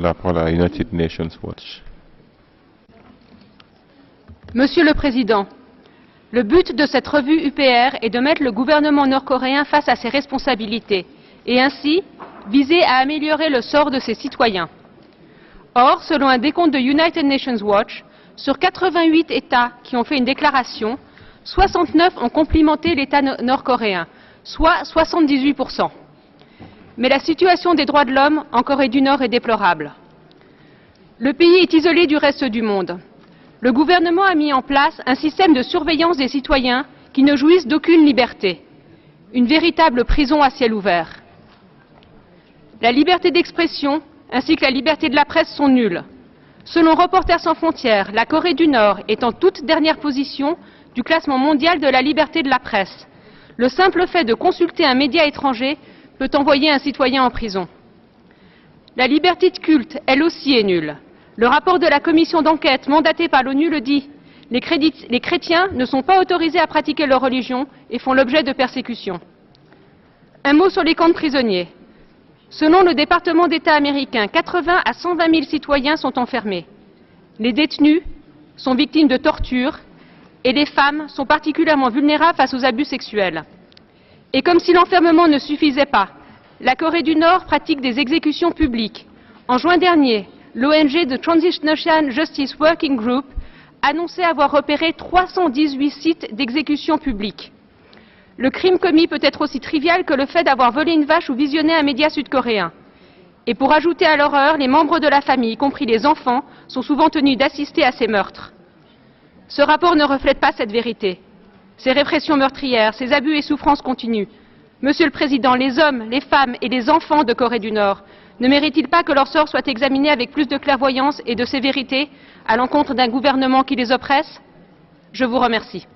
La parole à United Nations Watch. Monsieur le Président, le but de cette revue UPR est de mettre le gouvernement nord-coréen face à ses responsabilités et ainsi viser à améliorer le sort de ses citoyens. Or, selon un décompte de United Nations Watch, sur 88 États qui ont fait une déclaration, 69 ont complimenté l'État nord-coréen, soit 78%. Mais la situation des droits de l'homme en Corée du Nord est déplorable. Le pays est isolé du reste du monde. Le gouvernement a mis en place un système de surveillance des citoyens qui ne jouissent d'aucune liberté. Une véritable prison à ciel ouvert. La liberté d'expression ainsi que la liberté de la presse sont nulles. Selon Reporters sans frontières, la Corée du Nord est en toute dernière position du classement mondial de la liberté de la presse. Le simple fait de consulter un média étranger peut envoyer un citoyen en prison. La liberté de culte, elle aussi, est nulle. Le rapport de la commission d'enquête mandatée par l'ONU le dit. Les chrétiens ne sont pas autorisés à pratiquer leur religion et font l'objet de persécutions. Un mot sur les camps de prisonniers. Selon le département d'État américain, 80 à 120 000 citoyens sont enfermés. Les détenus sont victimes de tortures et les femmes sont particulièrement vulnérables face aux abus sexuels. Et comme si l'enfermement ne suffisait pas, la Corée du Nord pratique des exécutions publiques. En juin dernier, l'ONG The Transitional Justice Working Group annonçait avoir repéré 318 sites d'exécution publique. Le crime commis peut être aussi trivial que le fait d'avoir volé une vache ou visionné un média sud-coréen. Et pour ajouter à l'horreur, les membres de la famille, y compris les enfants, sont souvent tenus d'assister à ces meurtres. Ce rapport ne reflète pas cette vérité. Ces répressions meurtrières, ces abus et souffrances continuent. Monsieur le Président, les hommes, les femmes et les enfants de Corée du Nord ne méritent-ils pas que leur sort soit examiné avec plus de clairvoyance et de sévérité à l'encontre d'un gouvernement qui les oppresse? Je vous remercie.